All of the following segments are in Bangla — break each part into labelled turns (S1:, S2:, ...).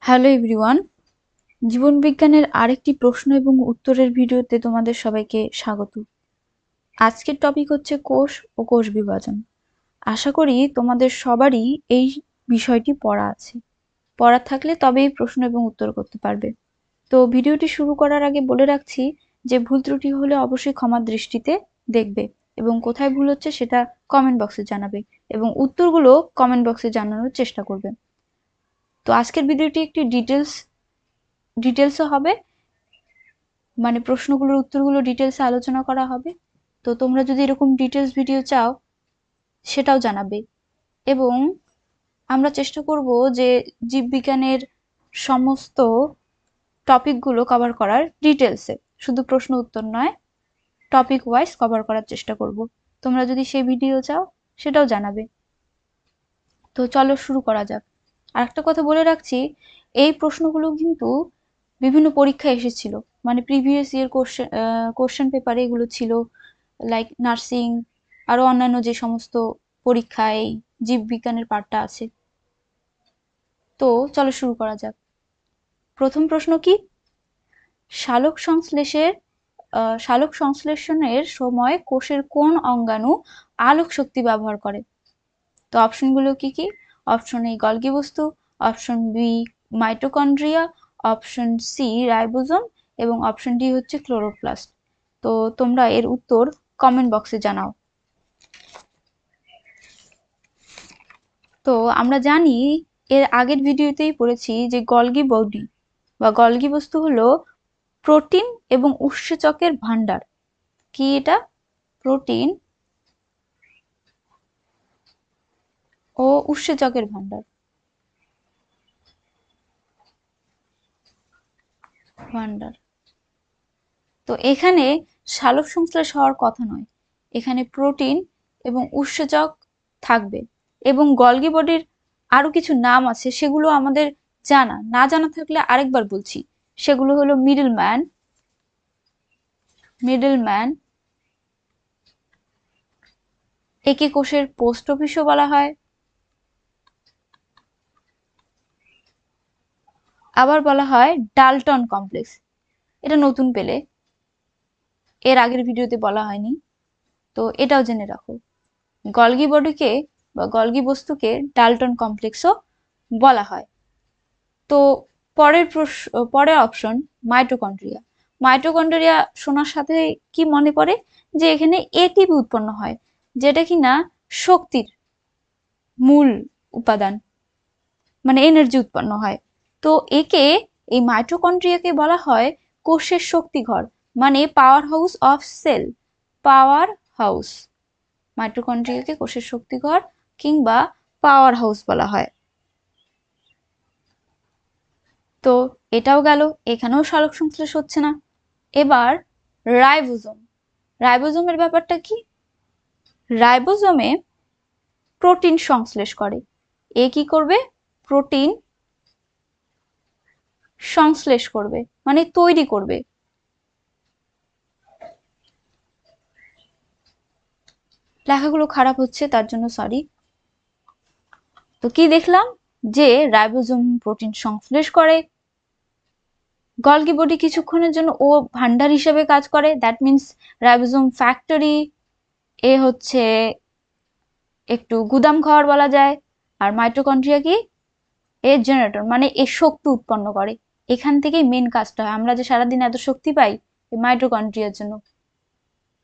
S1: হ্যালো এভরিওয়ান, জীবন বিজ্ঞানের আরেকটি প্রশ্ন এবং উত্তরের ভিডিওতে তোমাদের সবাইকে স্বাগত। আজকের টপিক হচ্ছে কোষ ও কোষ বিভাজন। আশা করি তোমাদের সবারই এই বিষয়টি পড়া আছে। পড়া থাকলে তবেই প্রশ্ন এবং উত্তর করতে পারবে। তো ভিডিওটি শুরু করার আগে বলে রাখছি যে ভুল ত্রুটি হলে অবশ্যই ক্ষমার দৃষ্টিতে দেখবে এবং কোথায় ভুল হচ্ছে সেটা কমেন্ট বক্সে জানাবে এবং উত্তরগুলো কমেন্ট বক্সে জানানোর চেষ্টা করবে। তো আজকের ভিডিওটি একটি ডিটেলসও হবে, মানে প্রশ্নগুলোর উত্তরগুলো ডিটেলসে আলোচনা করা হবে। তো তোমরা যদি এরকম ডিটেলস ভিডিও চাও সেটাও জানাবে এবং আমরা চেষ্টা করব যে জীববিজ্ঞানের সমস্ত টপিকগুলো কভার করার ডিটেলসে, শুধু প্রশ্ন উত্তর নয়, টপিক ওয়াইজ কভার করার চেষ্টা করব। তোমরা যদি সেই ভিডিও চাও সেটাও জানাবে। তো চলো শুরু করা যাক। আর একটা কথা বলে রাখছি, এই প্রশ্নগুলো কিন্তু বিভিন্ন পরীক্ষায় এসেছিল, মানে প্রিভিয়াস ইয়ার কোশ্চেন পেপারে এগুলো ছিল, লাইক নার্সিং, আরো অন্যান্য যে সমস্ত পরীক্ষায় জীববিজ্ঞানের পার্টটা আছে। তো চলো শুরু করা যাক। প্রথম প্রশ্ন কি? সালোক সংশ্লেষের সালোক সংশ্লেষণের সময় কোষের কোন অঙ্গাণু আলোক শক্তি ব্যবহার করে? তো অপশনগুলো কি কি? অপশন এ গলগি বস্তু, option B mitochondria, option C ribosome এবং অপশন ডি হচ্ছে ক্লোরোপ্লাস্ট। তো তোমরা এর উত্তর কমেন্ট বক্সে জানাও। তো আমরা জানি, এর আগের ভিডিওতেই পড়েছি যে গলগি বডি বা গলগি বস্তু হলো প্রোটিন এবং উৎসেচকের ভান্ডার। কি এটা? প্রোটিন ও উৎসেচকের ভান্ডার। ভান্ডার। তো এখানে সালোক সংশ্লেষ হওয়ার কথা নয়, এখানে প্রোটিন এবং উৎসেচক থাকবে এবং গলগি বডির আরো কিছু নাম আছে, সেগুলো আমাদের জানা, না জানা থাকলে আরেকবার বলছি। সেগুলো হলো মিডলম্যান, একে কোষের পোস্ট অফিসও বলা হয়, আবার বলা হয় ডালটন কমপ্লেক্স। এটা নতুন পেলে, এর আগের ভিডিওতে বলা হয়নি, তো এটাও জেনে রাখো। গলগি বডিকে বা গলগি বস্তুকে ডালটন কমপ্লেক্সও বলা হয়। তো পরের অপশন মাইটোকন্ড্রিয়া। মাইটোকন্ড্রিয়া শোনার সাথে কি মনে পড়ে? যে এখানে এটিপি উৎপন্ন হয়, যেটা কিনা শক্তির মূল উপাদান, মানে এনার্জি উৎপন্ন হয়। তো এই মাইটোকন্ড্রিয়াকে বলা হয় কোষের শক্তিঘর, মানে power house of cell. Power house, মাইটোকন্ড্রিয়াকে কোষের শক্তিঘর কিংবা পাওয়ার হাউস বলা হয়। তো এটাও গেল, এখানেও সালোক সংশ্লেষ হচ্ছে না। এবার রাইবোজোম। রাইবোজোমের ব্যাপারটা কি? রাইবোজোমে প্রোটিন সংশ্লেষ করে। এ কি করবে? প্রোটিন সংশ্লেষ করবে, মানে তৈরি করবে। লেখাগুলো খারাপ হচ্ছে, তার জন্য সরি। তো কি দেখলাম? যে রাইবোজোম প্রোটিন সংশ্লেষ করে, গলগি বডি কিছুক্ষণের জন্য ও ভান্ডার হিসেবে কাজ করে, দ্যাট মিনস রাইবোজোম ফ্যাক্টরি, এ হচ্ছে একটু গুদাম ঘর বলা যায়। আর মাইটোকন্ড্রিয়া কি? এর জেনারেটর, মানে এ শক্তি উৎপন্ন করে। এখান থেকেই মেন কাজটা হয়, আমরা যে সারাদিন এত শক্তি পাই এই মাইটোকন্ড্রিয়ার জন্য।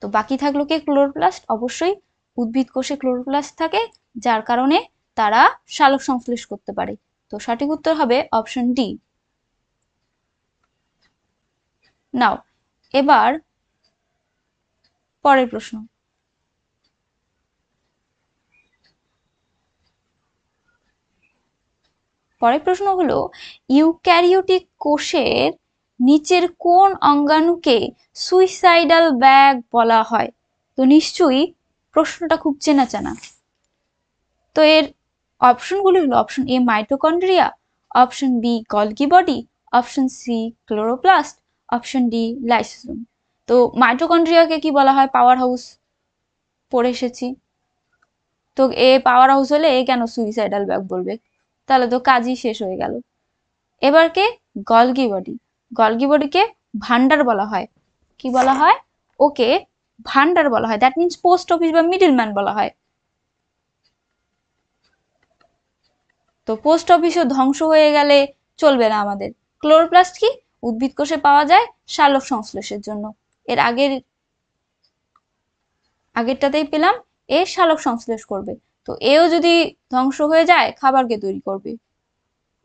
S1: তো বাকি থাকলো কি? ক্লোরোপ্লাস্ট। অবশ্যই উদ্ভিদ কোষে ক্লোরোপ্লাস্ট থাকে, যার কারণে তারা সালোক সংশ্লেষ করতে পারে। তো সঠিক উত্তর হবে অপশন ডি। নাও এবার পরের প্রশ্ন। পরের প্রশ্ন হলো, ইউক্যারিওটিক কোষের নিচের কোন অঙ্গাণুকে সুইসাইডাল ব্যাগ বলা হয়? তো নিশ্চয়ই প্রশ্নটা খুব চেনা চেনা। তো এর অপশনগুলি হলো option A mitochondria, option B Golgi body, option C chloroplast, option D lysosome. তো মাইটোকন্ড্রিয়াকে কি বলা হয়? পাওয়ার হাউস, পড়ে এসেছি। তো এ পাওয়ার হাউস হলে এ কেন সুইসাইডাল ব্যাগ বলবে? তাহলে তো কাজই শেষ হয়ে গেল। এবার কে? Golgi body. গলগি বডিকে ভান্ডার বলা হয়। কি বলা হয়? ওকে ভান্ডার বলা হয়। দ্যাট মিন্স পোস্ট অফিস বা মিডলম্যান বলা হয়। তো পোস্ট অফিসও ধ্বংস হয়ে গেলে চলবে না আমাদের। ক্লোরোপ্লাস্ট কি? উদ্ভিদ কোষে পাওয়া যায় সালোক সংশ্লেষের জন্য। এর আগেরটাতেই পেলাম এ সালোক সংশ্লেষ করবে। তো এও যদি ধ্বংস হয়ে যায়, খাবারকে তৈরি করবে,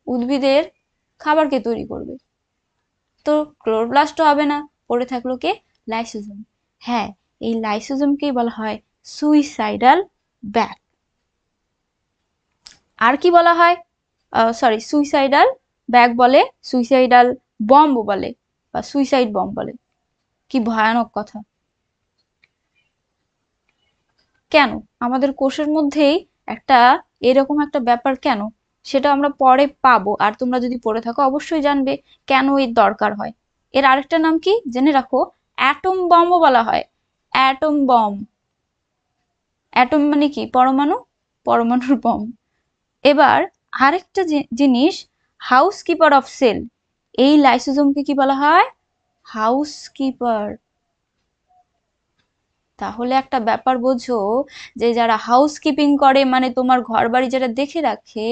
S1: উদ্ভিদের খাবারকে তৈরি করবে। তো ক্লোরোপ্লাস্ট হবে না, পড়ে থাকলো কে? লাইসোজোম। হ্যাঁ, এই লাইসোজোমকেই বলা হয় সুইসাইডাল ব্যাগ। আর কি বলা হয়? সরি, সুইসাইডাল ব্যাগ বলে, সুইসাইডাল বম্ব বলে, বা সুইসাইড বম্ব বলে। কি ভয়ানক কথা! কেন আমাদের কোষের মধ্যেই একটা এরকম একটা ব্যাপার কেন, সেটা আমরা পরে পাবো। আর তোমরা যদি পড়ে থাকো অবশ্যই জানবে কেন এর দরকার হয়। এর আরেকটা নাম কি জেনে রাখো, অ্যাটম বম্বও বলা হয়। Atom bomb. অ্যাটম মানে কি? পরমাণু, পরমাণুর বম। এবার আরেকটা জিনিস, হাউস কিপার অফ সেল। এই লাইসোজোমকে কি বলা হয়? House keeper. তাহলে একটা ব্যাপার বোঝো, যে যারা হাউস কিপিং করে, মানে তোমার ঘর বাড়ি যারা দেখে রাখে,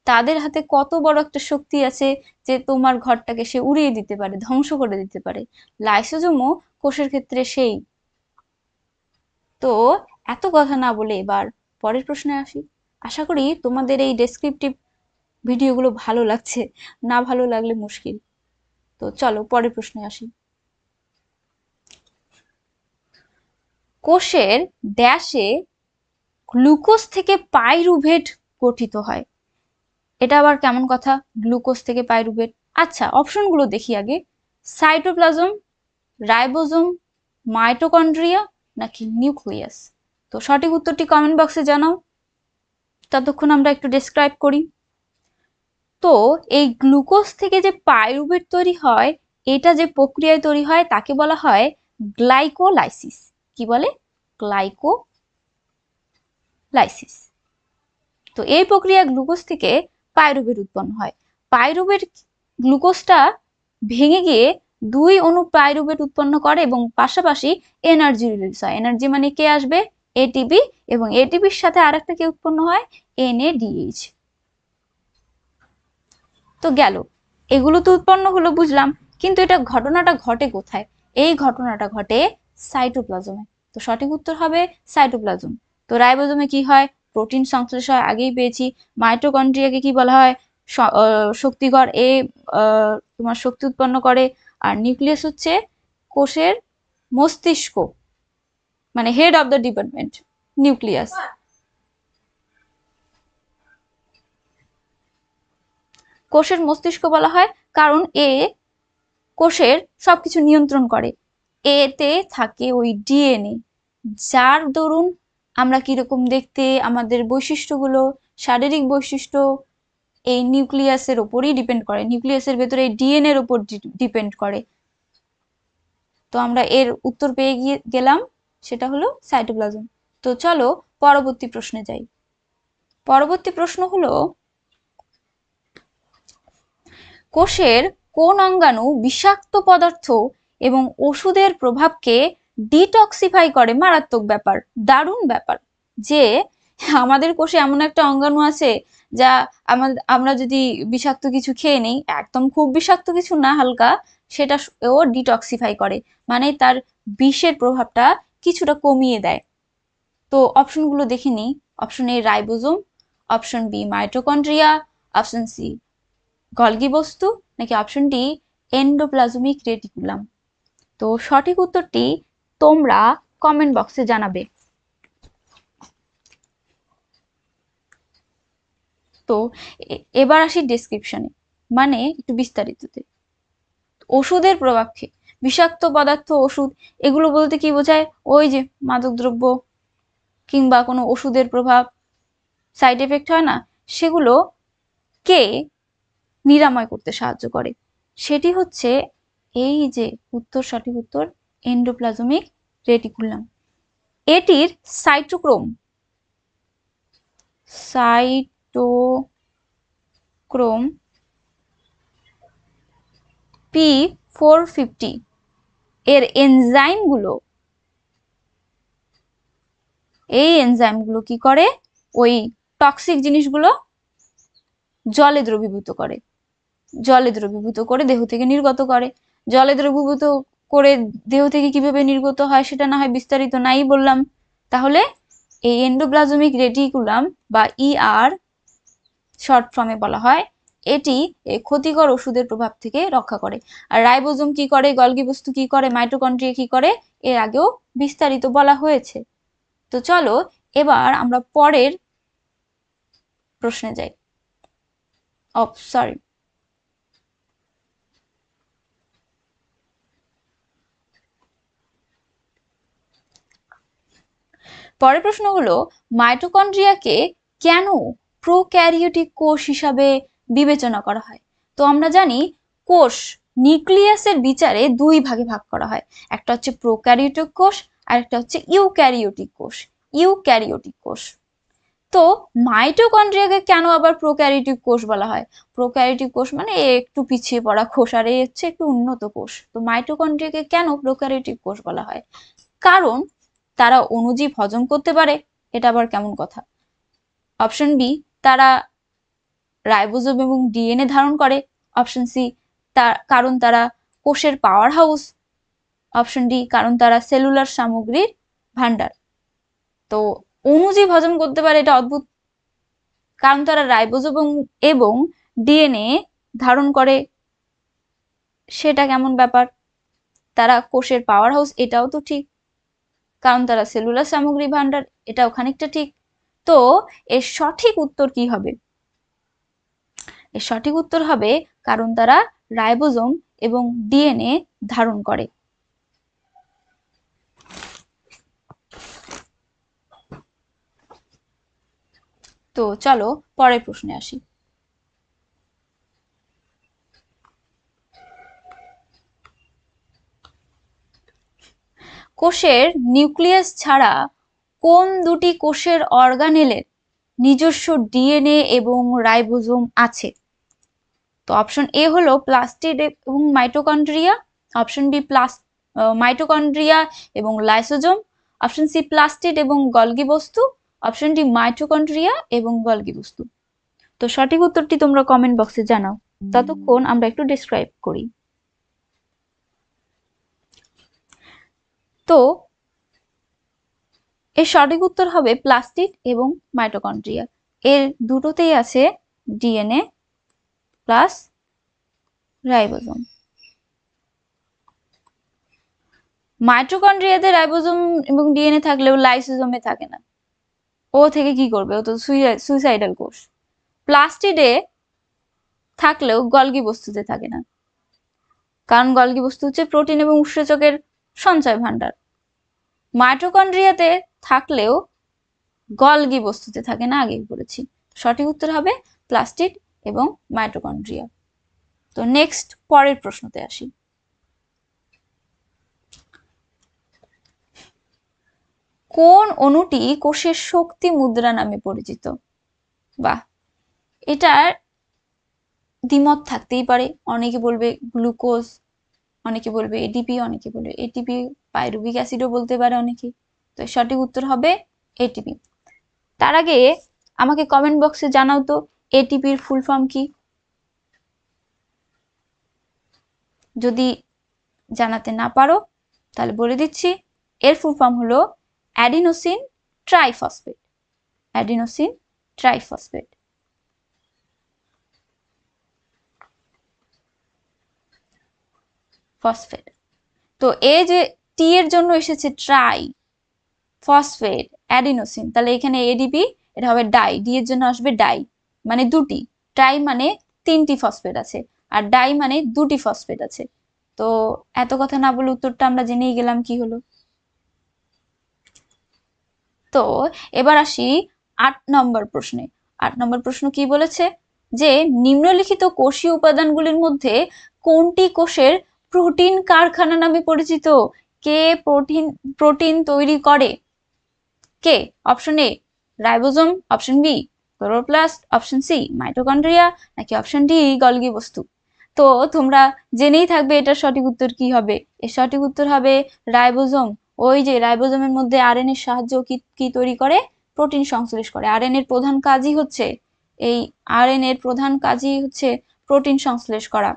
S1: তাদের হাতে কত বড় একটা শক্তি আছে, যে তোমার ঘরটাকে সে উড়িয়ে দিতে পারে, ধ্বংস করে দিতে পারে। লাইসোজোমও কোষের ক্ষেত্রে সেই। তো এত কথা না বলে এবার পরের প্রশ্নে আসি। আশা করি তোমাদের এই ডেসক্রিপটিভ ভিডিওগুলো ভালো লাগছে, না ভালো লাগলে মুশকিল। তো চলো পরের প্রশ্নে আসি। কোষের ড্যাশে গ্লুকোজ থেকে পাইরুভেট গঠিত হয়। এটা আবার কেমন কথা, গ্লুকোজ থেকে পাইরুভেট? আচ্ছা, অপশনগুলো দেখি আগে। সাইটোপ্লাজম, রাইবোজোম, মাইটোকন্ড্রিয়া, নাকি নিউক্লিয়াস? তো সঠিক উত্তরটি কমেন্ট বক্সে জানাও। ততক্ষণ আমরা একটু ডেসক্রাইব করি। তো এই গ্লুকোজ থেকে যে পাইরুভেট তৈরি হয়, এটা যে প্রক্রিয়ায় তৈরি হয় তাকে বলা হয় গ্লাইকোলাইসিস। কি বলে? গ্লাইকোলাইসিস। তো এই প্রক্রিয়া গ্লুকোজ থেকে পাইরুভেট উৎপন্ন হয়। পাইরুভেট গ্লুকোজটা ভেঙে গিয়ে দুই অণু পাইরুভেট উৎপন্ন করে এবং পাশাপাশি এনার্জি রিলিজ হয়। এনার্জি মানে কে আসবে? এটিপি। এবং এটিপির সাথে আরেকটা কি উৎপন্ন হয়? এনএডিএইচ। তো গেল, এগুলো তো উৎপন্ন হলো বুঝলাম, কিন্তু এটা ঘটনাটা ঘটে কোথায়? এই ঘটনাটা ঘটে সাইটোপ্লাজমে। তো সঠিক উত্তর হবে সাইটোপ্লাজম। তো রাইবোজোমে কি হয়? প্রোটিন সংশ্লেষ হয়, আগেই পেয়েছি। মাইটোকন্ড্রিয়াকে কি বলা হয়? শক্তিঘর, এ তোমার শক্তি উৎপন্ন করে। আর নিউক্লিয়াস হচ্ছে কোষের মস্তিষ্ক, মানে head of the department, nucleus. কোষের মস্তিষ্ক বলা হয় কারণ এ কোষের সবকিছু নিয়ন্ত্রণ করে। এতে থাকে ওই ডিএনএ, যার দরুন আমরা কিরকম দেখতে, আমাদের বৈশিষ্ট্যগুলো, শারীরিক বৈশিষ্ট্য এই নিউক্লিয়াসের উপরই ডিপেন্ড করে। নিউক্লিয়াসের ভেতরে ডিএনএ এর উপর ডিপেন্ড করে। তো আমরা এর উত্তর পেয়ে গেলাম, সেটা হলো সাইটোপ্লাজম। তো চলো পরবর্তী প্রশ্নে যাই। পরবর্তী প্রশ্ন হলো, কোষের কোন অঙ্গাণু বিষাক্ত পদার্থ এবং ওষুধের প্রভাবকে ডিটক্সিফাই করে? মারাত্মক ব্যাপার, দারুণ ব্যাপার। যে আমাদের কোষে এমন একটা অঙ্গাণু আছে, যা আমরা যদি বিষাক্ত কিছু খেয়ে নেই, একদম খুব বিষাক্ত কিছু না, হালকা, সেটা ও ডিটক্সিফাই করে, মানে তার বিষের প্রভাবটা কিছুটা কমিয়ে দেয়। তো অপশনগুলো দেখে নিই। Option A ribosome, option B mitochondria, option C Golgi বস্তু, নাকি অপশন ডি এন্ডোপ্লাজমিক রেটিকুলাম? তো সঠিক উত্তরটি তোমরা কমেন্ট বক্সে জানাবে। তো এবার আসি ডেসক্রিপশনে, মানে একটু বিস্তারিততে। ওষুধের প্রভাবকে, বিষাক্ত পদার্থ, ওষুধ, এগুলো বলতে কি বোঝায়? ওই যে মাদকদ্রব্য কিংবা কোনো ওষুধের প্রভাব, সাইড এফেক্ট হয় না, সেগুলো কে নিরাময় করতে সাহায্য করে? সেটি হচ্ছে এই যে উত্তর, সঠিক উত্তর এন্ডোপ্লাজমিক রেটিকুলাম। এটির সাইটোক্রোম, সাইটোক্রোম P450 এর এনজাইমগুলো, এই এনজাইমগুলো কি করে, ওই টক্সিক জিনিসগুলো জলে দ্রবীভূত করে, জলে দ্রবীভূত করে দেহ থেকে নির্গত করে। জলে দ্রবীভূত করে দেহ থেকে কিভাবে নির্গত হয় সেটা না হয় বিস্তারিত নাই বললাম। তাহলে এই এন্ডোপ্লাজমিক রেটিকুলাম বা ER শর্ট ফর্মে বলা হয়, এটি ক্ষতিকর ওষুধের প্রভাব থেকে রক্ষা করে। আর রাইবোজোম কি করে, গলগি বস্তু কি করে, মাইটোকন্ড্রিয়া কি করে, এর আগেও বিস্তারিত বলা হয়েছে। তো চলো এবার আমরা পরের প্রশ্নে যাই। সরি, পরের প্রশ্ন হলো মাইটোকন্ড্রিয়াকে কেন প্রোক্যারিওটিক কোষ হিসাবে বিবেচনা করা হয়। তো আমরা জানি কোষ নিউক্লিয়াসের বিচারে দুই ভাগে ভাগ করা হয়, একটা হচ্ছে প্রোক্যারিওটিক কোষ আর একটা হচ্ছে ইউক্যারিওটিক কোষ। ইউক্যারিওটিক কোষ। তো মাইটোকন্ড্রিয়াকে কেন আবার প্রোক্যারিওটিক কোষ বলা হয়? প্রোক্যারিওটিক কোষ মানে একটু পিছিয়ে পড়া কোষ, আর এই হচ্ছে একটু উন্নত কোষ। তো মাইটোকন্ড্রিয়াকে কেন প্রোক্যারিওটিক কোষ বলা হয়? কারণ তারা অণুজীব হজম করতে পারে। এটা আবার কেমন কথা? অপশন বি, তারা রাইবোজোম এবং ডিএনএ ধারণ করে। অপশন সি, কারণ তারা কোষের পাওয়ার হাউস। অপশন ডি, কারণ তারা সেলুলার সামগ্রীর ভান্ডার। তো অণুজীব হজম করতে পারে, এটা অদ্ভুত। কারণ তারা রাইবোজোম এবং ডিএনএ ধারণ করে, সেটা কেমন ব্যাপার? তারা কোষের পাওয়ার হাউস, এটাও তো ঠিক। কারণ তারা সেলুলার সামগ্রী ভান্ডার, এটাও খানিকটা ঠিক। তো এর সঠিক উত্তর কি হবে? এর সঠিক উত্তর হবে কারণ তারা রাইবোজোম এবং ডিএনএ ধারণ করে। তো চলো পরের প্রশ্নে আসি। কোষের নিউক্লিয়াস ছাড়া কোন দুটি কোষের অর্গানেলের নিজস্ব ডিএনএ এবং রাইবোজোম আছে? তো অপশন এ হলো প্লাস্টিড এবং মাইটোকন্ড্রিয়া, অপশন বি মাইটোকন্ড্রিয়া এবং লাইসোজোম, অপশন সি প্লাস্টিড এবং গলগি বস্তু, অপশন ডি মাইটোকন্ড্রিয়া এবং গলগি বস্তু। তো সঠিক উত্তরটি তোমরা কমেন্ট বক্সে জানাও, ততক্ষণ আমরা একটু ডিসক্রাইব করি। তো এর সঠিক উত্তর হবে প্লাস্টিড এবং মাইটোকন্ড্রিয়া। এর দুটোতেই আছে ডিএনএ প্লাস রাইবোজোম। মাইটোকন্ড্রিয়াতে রাইবোজোম এবং ডিএনএ থাকলেও লাইসোজোমে থাকে না। ও থেকে কি করবে? ও তো সুইসাইডাল কোষ। প্লাস্টিডে থাকলেও গলগি বস্তুতে থাকে না, কারণ গলগি বস্তু হচ্ছে প্রোটিন এবং উৎসেচকের সঞ্চয় ভান্ডার। মাইটোকন্ড্রিয়াতে থাকলেও গলগি বস্তুতে থাকে না, আগেই বলেছি। সঠিক উত্তর হবে প্লাস্টিড এবং মাইটোকন্ড্রিয়া। তো নেক্সট পরের প্রশ্নতে আসি। কোন অণুটি কোষের শক্তি মুদ্রা নামে পরিচিত? বাহ, এটার দ্বিমত থাকতেই পারে। অনেকে বলবে গ্লুকোজ, অনেকে বলবে এটিপি, অনেকে বলবে এটিপি পাইরুভিক অ্যাসিডও বলতে পারে অনেকে। তো সঠিক উত্তর হবে এটিপি। তার আগে আমাকে কমেন্ট বক্সে জানাও তো এটিপির ফুল ফর্ম কি? যদি জানাতে না পারো তাহলে বলে দিচ্ছি, এর ফুল ফর্ম হলো adenosine triphosphate. Adenosine triphosphate. Phosphate. তো এই যে টি এর জন্য এসেছে ট্রাই, ফসফেট, অ্যাডিনোসিন, তাহলে এখানে এডিপি, এটা হবে ডাই। ডি এর জন্য আসবে ডাই, মানে দুটি। ট্রাই মানে তিনটি ফসফেট আছে, আর ডাই মানে দুটি ফসফেট আছে। তো এত কথা না বলে উত্তরটা আমরা জেনেই গেলাম কি হলো। তো এবার আসি ৮ নম্বর প্রশ্নে। ৮ নম্বর প্রশ্ন কি বলেছে? যে নিম্নলিখিত কোষীয় উপাদানগুলির মধ্যে কোনটি কোষের প্রোটিন কারখানা নামে পরিচিত? কে প্রোটিন তৈরি করে? কে? Option A ribosome, option B chloroplast, option C mitochondria, নাকি অপশন ডি গলগি বস্তু? তো তোমরা জেনেই থাকবে এটার সঠিক উত্তর কি হবে। এর সঠিক উত্তর হবে রাইবোজোম। ওই যে রাইবোজোমের মধ্যে আরএনএ এর সাহায্য কি কি তৈরি করে? প্রোটিন সংশ্লেষ করে। আরএনএ এর প্রধান কাজই হচ্ছে এই আরএনএ এর প্রধান কাজই হচ্ছে প্রোটিন সংশ্লেষ করা।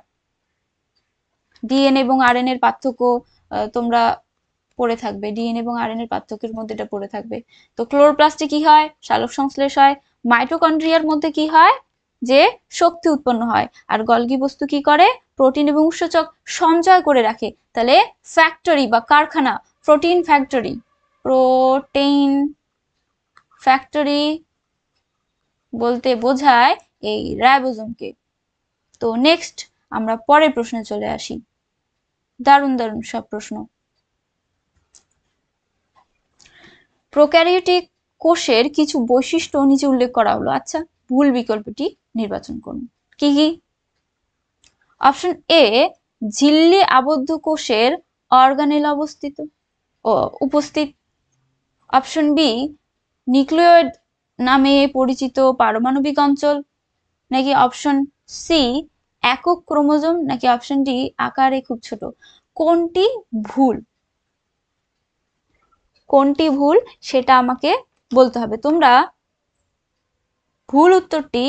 S1: ডিএনএ এবং আরএনএ এর পার্থক্য তোমরা পড়ে থাকবে, ডিএনএ এবং আরএনএ এর পার্থক্যের মধ্যে এটা পড়ে থাকবে। তো ক্লোরোপ্লাস্টে কি হয়? সালোক সংশ্লেষ হয়। মাইটোকন্ড্রিয়ার মধ্যে কি হয়? যে শক্তি উৎপন্ন হয়। আর গলগি বস্তু কি করে? প্রোটিন এবং উৎসেচক সঞ্চয় করে রাখে। তাহলে ফ্যাক্টরি বা কারখানা, প্রোটিন ফ্যাক্টরি, প্রোটিন ফ্যাক্টরি বলতে বোঝায় এই রাইবোজোমকে। তো নেক্সট আমরা পরের প্রশ্নে চলে আসি। দারুণ দারুণ সব প্রশ্ন। প্রোক্যারিওটিক কোষের কিছু বৈশিষ্ট্য নিচে উল্লেখ করা হলো। আচ্ছা, ভুল বিকল্পটি নির্বাচন করুন। কি কি? অপশন এ, ঝিল্লি আবদ্ধ কোষের অর্গানেল উপস্থিত। অপশন বি, নিউক্লিয়েট নামে পরিচিত পারমাণবিক অঞ্চল। নাকি অপশন সি, একক ক্রোমোজোম। নাকি অপশন ডি, আকারে খুব ছোট। কোনটি ভুল? কোনটি ভুল সেটা আমাকে বলতে হবে। তোমরা ভুল উত্তরটি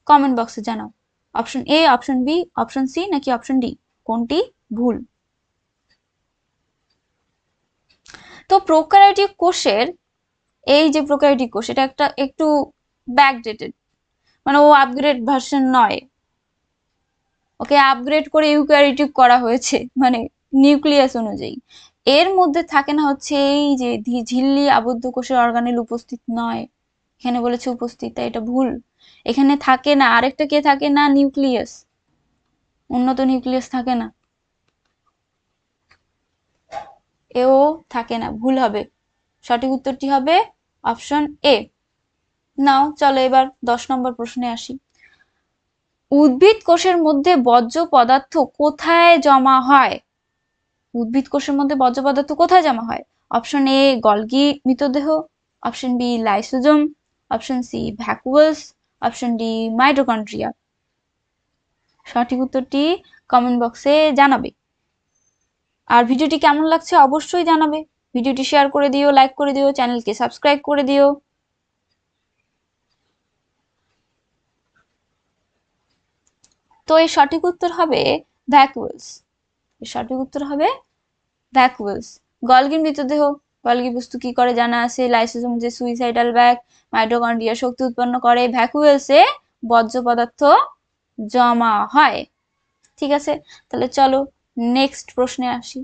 S1: কমেন্ট বক্সে জানাও। Option A, option B, option C নাকি অপশন ডি, কোনটি ভুল? তো প্রোক্যারিওটিক কোষের এই যে প্রোক্যারিওটিক কোষ, এটা একটা একটু ব্যাকডেটেড, মানে ও আপগ্রেড ভার্সন নয়, ওকে আপগ্রেড করে ইউক্যারিওটিক করা হয়েছে, মানে নিউক্লিয়াস অনুযায়ী। এর মধ্যে থাকে না হচ্ছে এই যে ঝিল্লি আবদ্ধ কোষের অর্গানেল উপস্থিত নয়, এখানে বলেছে উপস্থিত, তাই এটা ভুল। এখানে থাকে না, আরেকটা কে থাকে না? নিউক্লিয়াস, উন্নত নিউক্লিয়াস থাকে না, এও থাকে না, ভুল হবে। সঠিক উত্তরটি হবে অপশন এ। নাও চলো এবার 10 নম্বর প্রশ্নে আসি। উদ্ভিদ কোষের মধ্যে বর্জ্য পদার্থ কোথায় জমা হয়? উদ্ভিদ কোষের মধ্যে বর্জ্য পদার্থ কোথায় জমা হয়? অপশন এ, গলগি মৃতদেহ। Option B, lysosome. Option C, vacuoles. Option D, mitochondria. সঠিক উত্তরটি কমেন্ট বক্সে জানাবে। আর ভিডিওটি কেমন লাগছে অবশ্যই জানাবে। ভিডিওটি শেয়ার করে দিও, লাইক করে দিও, চ্যানেলকে সাবস্ক্রাইব করে দিও। তো এর সঠিক উত্তর হবে ভ্যাকুয়ালস। এর সঠিক উত্তর হবে ভ্যাকুয়ালস। গলগির মৃতদেহ, গলগি বস্তু কি করে জানা আছে, লাইসোজোম যে সুইসাইডাল ব্যাগ, মাইটোকন্ড্রিয়া শক্তি উৎপন্ন করে, ভ্যাকুয়ালসে বর্জ্য পদার্থ জমা হয়। ঠিক আছে, তাহলে চলো নেক্সট প্রশ্নে আসি।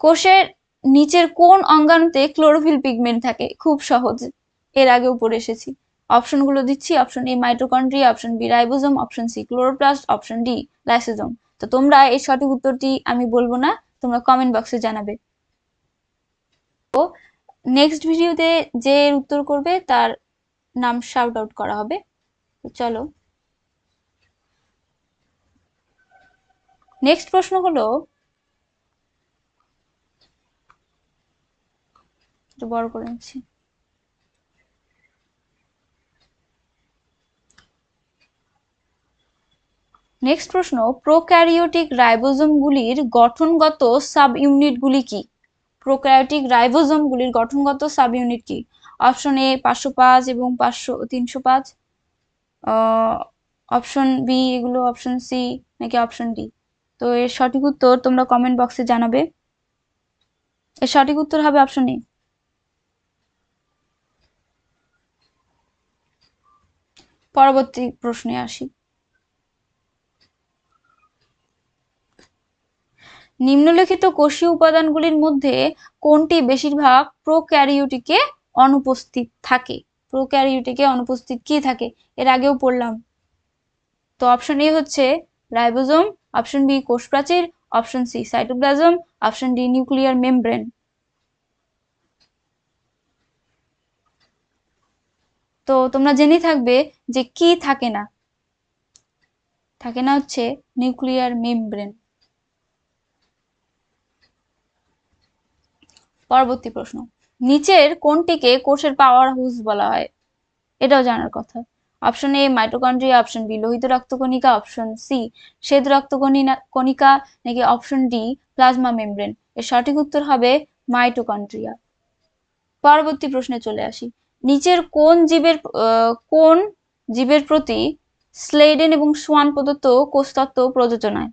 S1: কোষের নিচের কোন অঙ্গাণুতে ক্লোরোফিল পিগমেন্ট থাকে? খুব সহজ, এর আগেও পড়ে এসেছি। অপশন গুলো দিচ্ছি। Option A, mitochondria. Option B, ribosome. Option C, chloroplast. Option D, lysosome. তো তোমরা এই সঠিক উত্তরটি আমি বলবো না, তোমরা কমেন্ট বক্সে জানাবে। তো নেক্সট ভিডিওতে যে উত্তর করবে তার নাম শাউট আউট করা হবে। তো চলো নেক্সট প্রশ্ন হলো, একটু বড় করে নিচ্ছি। নেক্সট প্রশ্ন, প্রোক্যারিওটিক রাইবোজোমগুলির গঠনগত সাব ইউনিটগুলি কি? প্রোক্যারিওটিক রাইবোজোমগুলির গঠনগত সাব ইউনিট কি? অপশন এ 505 এবং 305। অপশন বি এগুলো, অপশন সি নাকি অপশন ডি। তো এর সঠিক উত্তর তোমরা কমেন্ট বক্সে জানাবে। এর সঠিক উত্তর হবে অপশন এ। পরবর্তী প্রশ্নে আসি। নিম্নলিখিত কোষীয় উপাদানগুলির মধ্যে কোনটি বেশিরভাগ প্রোক্যারিওটিকে অনুপস্থিত থাকে? প্রোক্যারিওটিকে অনুপস্থিত কি থাকে? এর আগেও পড়লাম। তো অপশন এ হচ্ছে রাইবোজোম। অপশন বি, কোষ প্রাচীর। Option C, cytoplasm. Option D, nuclear membrane. তো তোমরা জেনে থাকবে যে কি থাকে না, থাকে না হচ্ছে নিউক্লিয়ার মেমব্রেন। পরবর্তী প্রশ্ন, নিচের কোনটিকে কোষের পাওয়ার হাউস বলা হয়? এটাও জানার কথা। Option A mitochondria, option B লোহিত রক্তকণিকা, অপশন সি শ্বেত রক্তকণিকা, নাকি অপশন ডি প্লাজমা মেমব্রেন। এর সঠিক উত্তর হবে মাইটোকন্ড্রিয়া। পরবর্তী প্রশ্নে চলে আসি। নিচের কোন জীবের প্রতি স্লেডেন এবং সোয়ান প্রদত্ত কোষতত্ত্ব প্রযোজ্য নয়?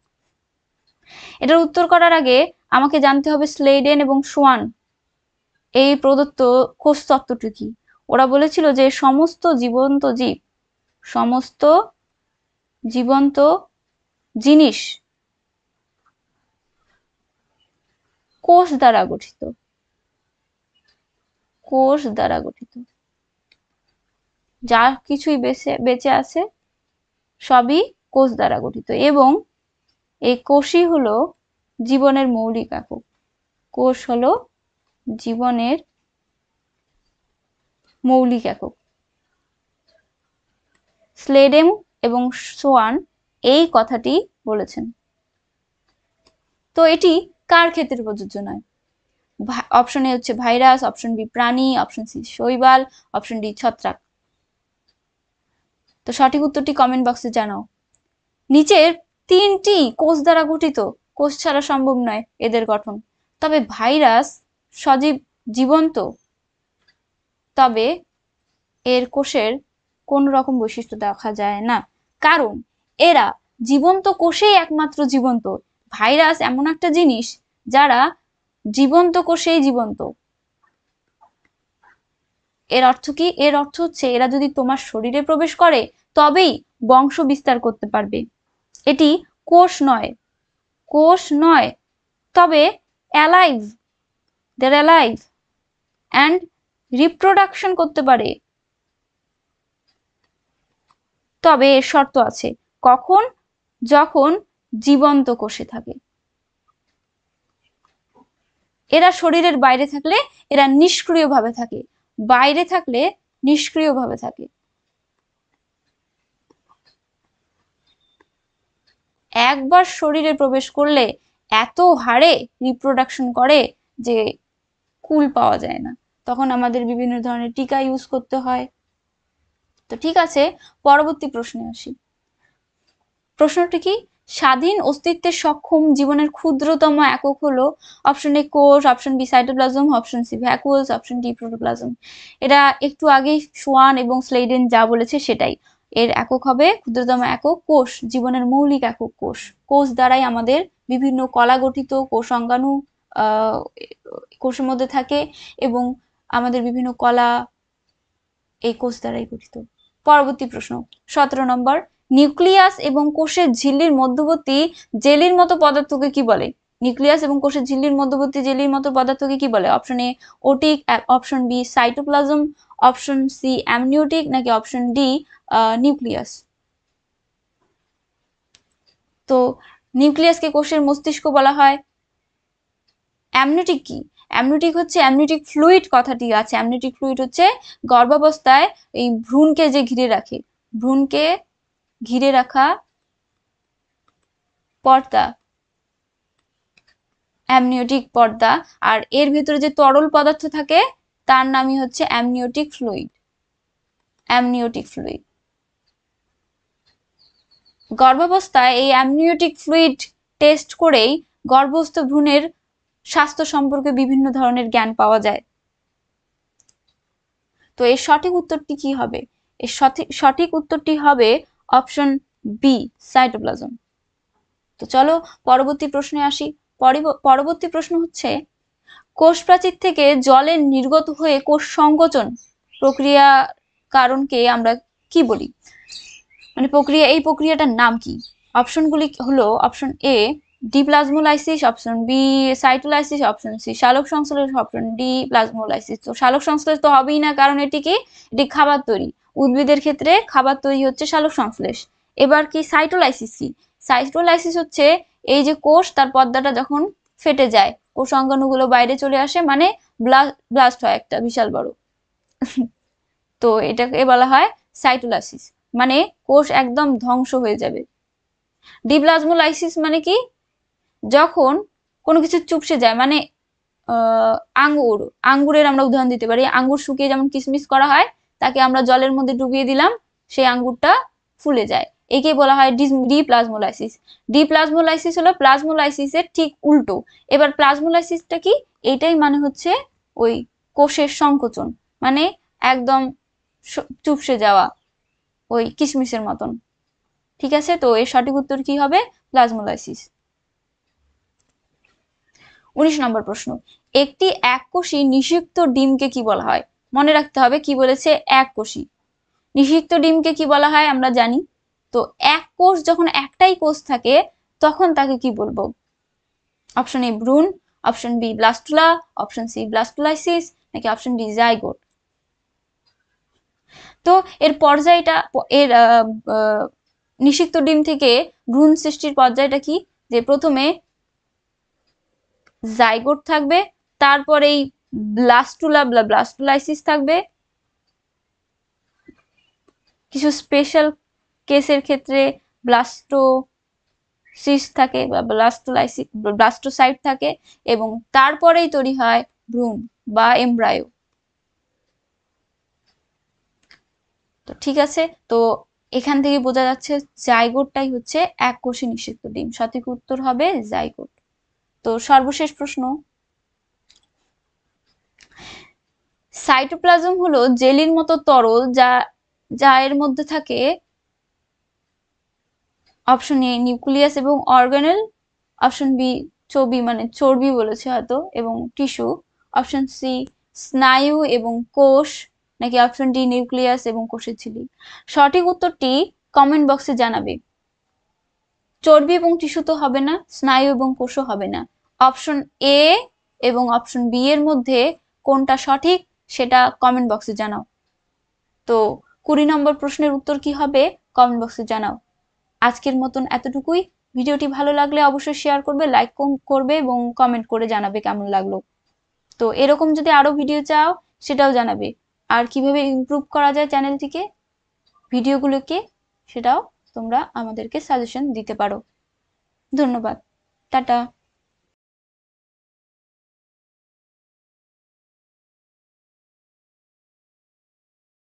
S1: এটার উত্তর করার আগে আমাকে জানতে হবে স্লেডেন এবং সোয়ান এই প্রদত্ত কোষতত্ত্বটি কি। ওরা বলেছিল যে সমস্ত জীবন্ত জিনিস কোষ দ্বারা গঠিত। যা কিছুই বেঁচে আছে সবই কোষ দ্বারা গঠিত, এবং এই কোষই হলো জীবনের মৌলিক একক। কোষ হলো জীবনের মৌলিক একক। স্লেডেন এবং সোয়ান এই কথাটি বলেছেন। তো এটি কার ক্ষেত্রে প্রযোজ্য নয়? অপশন এ হচ্ছে ভাইরাস, অপশন বি প্রাণী, অপশন সি শৈবাল, অপশন ডি ছত্রাক। তো সঠিক উত্তরটি কমেন্ট বক্সে জানাও। নিচের তিনটি কোষ দ্বারা গঠিত, কোষ ছাড়া সম্ভব নয় এদের গঠন। তবে ভাইরাস জীবন্ত, তবে এর কোষের কোন রকম বৈশিষ্ট্য দেখা যায় না, কারণ এরা জীবন্ত কোষেই একমাত্র জীবন্ত। ভাইরাস এমন একটা জিনিস যারা জীবন্ত কোষেই জীবন্ত। এর অর্থ কি? এর অর্থ হচ্ছে এরা যদি তোমার শরীরে প্রবেশ করে তবেই বংশ বিস্তার করতে পারবে। এটি কোষ নয়, তবে অ্যালাইভ, অ্যান্ড রিপ্রোডাকশন করতে পারে। তবে এর শর্ত আছে, কখন? যখন জীবন্ত কোষে থাকে। এরা শরীরের বাইরে থাকলে এরা নিষ্ক্রিয়ভাবে থাকে, বাইরে থাকলে নিষ্ক্রিয়ভাবে থাকে। একবার শরীরে প্রবেশ করলে এত হারে রিপ্রোডাকশন করে যে কুল পাওয়া যায় না, তখন আমাদের বিভিন্ন ধরনের টিকা ইউজ করতে হয়। তো ঠিক আছে, পরবর্তী প্রশ্নে আসি। প্রশ্নটি কি? স্বাধীন অস্তিত্বের সক্ষম জীবনের ক্ষুদ্রতম একক হলো? অপশন এ কোষ, option B cytoplasm, option C vacuoles, option D protoplasm. এটা একটু আগেই সোয়ান এবং স্লেডেন যা বলেছে সেটাই। এর একক হবে, ক্ষুদ্রতম একক কোষ, জীবনের মৌলিক একক কোষ। কোষ দ্বারাই আমাদের বিভিন্ন কলা গঠিত, কোষ অঙ্গাণু কোষের মধ্যে থাকে, এবং আমাদের বিভিন্ন কলা এই কোষ দ্বারাই গঠিত। পরবর্তী প্রশ্ন 17 নম্বর। নিউক্লিয়াস এবং কোষের ঝিল্লির মধ্যবর্তী জেলির মতো পদার্থকে কি বলে? নিউক্লিয়াস এবং কোষের ঝিল্লির মধ্যবর্তী জেলির মতো পদার্থকে কি বলে? Option A otic, option B cytoplasm, option C amniotic, নাকি অপশন ডি নিউক্লিয়াস। তো নিউক্লিয়াসকে কোষের মস্তিষ্ক বলা হয়। অ্যামনিওটিক কি? অ্যামনিওটিক হচ্ছে অ্যামনিওটিক ফ্লুইড কথাটি আছে। অ্যামনিওটিক ফ্লুইড হচ্ছে গর্ভাবস্থায় এই ভ্রূণকে যে ঘিরে রাখে, ভ্রূণকে ঘিরে রাখা পর্দা, অ্যামনিওটিক পর্দা। আর এর ভিতরে যে তরল পদার্থ থাকে তার নামই হচ্ছে অ্যামনিওটিক ফ্লুইড। গর্ভাবস্থায় এই অ্যামনিওটিক ফ্লুইড টেস্ট করেই গর্ভস্থ ভ্রূণের স্বাস্থ্য সম্পর্কে বিভিন্ন ধরনের জ্ঞান পাওয়া যায়। তো এর সঠিক উত্তরটি কি হবে? এর সঠিক উত্তরটি হবে অপশন বি সাইটোপ্লাজম। তো চলো পরবর্তী প্রশ্নে আসি। পরবর্তী প্রশ্ন হচ্ছে, কোষ প্রাচীর থেকে জলের নির্গত হয়ে কোষ সংকোচন প্রক্রিয়া কারণকে আমরা কি বলি? মানে এই প্রক্রিয়াটার নাম কি? অপশনগুলি হলো option A deplasmolysis, option B cytolysis, option C সালোক সংশ্লেষ, অপশন ডি প্লাজমোলাইসিস। তো সালোক সংশ্লেষ তো হবেই না, কারণ এটি খাবার তৈরি। উদ্ভিদের ক্ষেত্রে খাবার তৈরি হচ্ছে সালোক সংশ্লেষ। এবার কি সাইটোলাইসিস কি? সাইটোলাইসিস হচ্ছে এই যে কোষ, তার পর্দাটা যখন ফেটে যায়, কোষ অঙ্গাণুগুলো বাইরে চলে আসে, মানে ব্লাস্ট হয় একটা বিশাল বড়। তো এটাকে বলা হয় সাইটোলাইসিস, মানে কোষ একদম ধ্বংস হয়ে যাবে। ডিপ্লাজমোলাইসিস মানে কি? যখন কোনো কিছু চুপসে যায়, মানে আঙ্গুরের আমরা উদাহরণ দিতে পারি। আঙ্গুর শুকিয়ে যেমন কিশমিশ করা হয়, তাকে আমরা জলের মধ্যে ডুবিয়ে দিলাম, সেই আঙ্গুরটা ফুলে যায়, একে বলা হয় ডিপ্লাজমোলাইসিস। ডিপ্লাজমোলাইসিস হলো প্লাজমোলাইসিসের ঠিক উল্টো। এবার প্লাজমোলাইসিসটা কি, এটাই মানে হচ্ছে ওই কোষের সংকোচন, মানে একদম চুপসে যাওয়া, ওই কিশমিশের মতন। ঠিক আছে, তো এর সঠিক উত্তর কি হবে? প্লাজমোলাইসিস। 19 নম্বর প্রশ্ন, একটি এককোষী নিষিক্ত ডিমকে কি বলা হয়? মনে রাখতে হবে কি বলেছে, এককোষী। নিষিক্ত ডিমকে কি বলা হয় আমরা জানি, তো এক কোষ যখন একটাই কোষ থাকে তখন তাকে কি বলবো? অপশন এ ভ্রূণ, option B blastula, option C blastolysis, নাকি অপশন ডি জাইগোট। তো এর পর্যায়টা, এর নিষিক্ত ডিম থেকে ভ্রূণ সৃষ্টির পর্যায়টা কি, যে প্রথমে জাইগোট থাকবে, তারপরেই ব্লাস্টোলাইসিস থাকবে, কিছু স্পেশাল কেসের ক্ষেত্রে ব্লাস্টোসিস থাকে বা ব্লাস্টোসাইট থাকে, এবং তারপরেই তৈরি হয় ভ্রূণ বা এমব্রায়ো। তো ঠিক আছে, তো এখান থেকে বোঝা যাচ্ছে জাইগোটটাই হচ্ছে এককোষী নিষিক্ত ডিম, সঠিক উত্তর হবে জাইগোট। তো সর্বশেষ প্রশ্ন, সাইটোপ্লাজম হলো জেলির মতো তরল যা যা এর মধ্যে থাকে অপশন এ নিউক্লিয়াস এবং অর্গানেল, অপশন বি চর্বি মানে চর্বি বলেছে হয়তো এবং টিস্যু, অপশন সি স্নায়ু এবং কোষ, নাকি অপশন ডি নিউক্লিয়াস এবং কোষের ঝিল্লি। সঠিক উত্তরটি কমেন্ট বক্সে জানাবে। চর্বি এবং টিস্যু তো হবে না, স্নায়ু এবং কোষও হবে না। অপশন এ এবং অপশন বি এর মধ্যে কোনটা সঠিক সেটা কমেন্ট বক্সে জানাও। তো 20 নম্বর প্রশ্নের উত্তর কি হবে কমেন্ট বক্সে জানাও। আজকের মতন এতটুকুই। ভিডিওটি ভালো লাগলে অবশ্যই শেয়ার করবে, লাইক করবে এবং কমেন্ট করে জানাবে কেমন লাগলো। তো এরকম যদি আরো ভিডিও চাও সেটাও জানাবে, আর কিভাবে ইমপ্রুভ করা যায় চ্যানেলটিকে, ভিডিওগুলোকে, সেটাও তোমরা আমাদেরকে সাজেশন দিতে পারো। ধন্যবাদ, টাটা।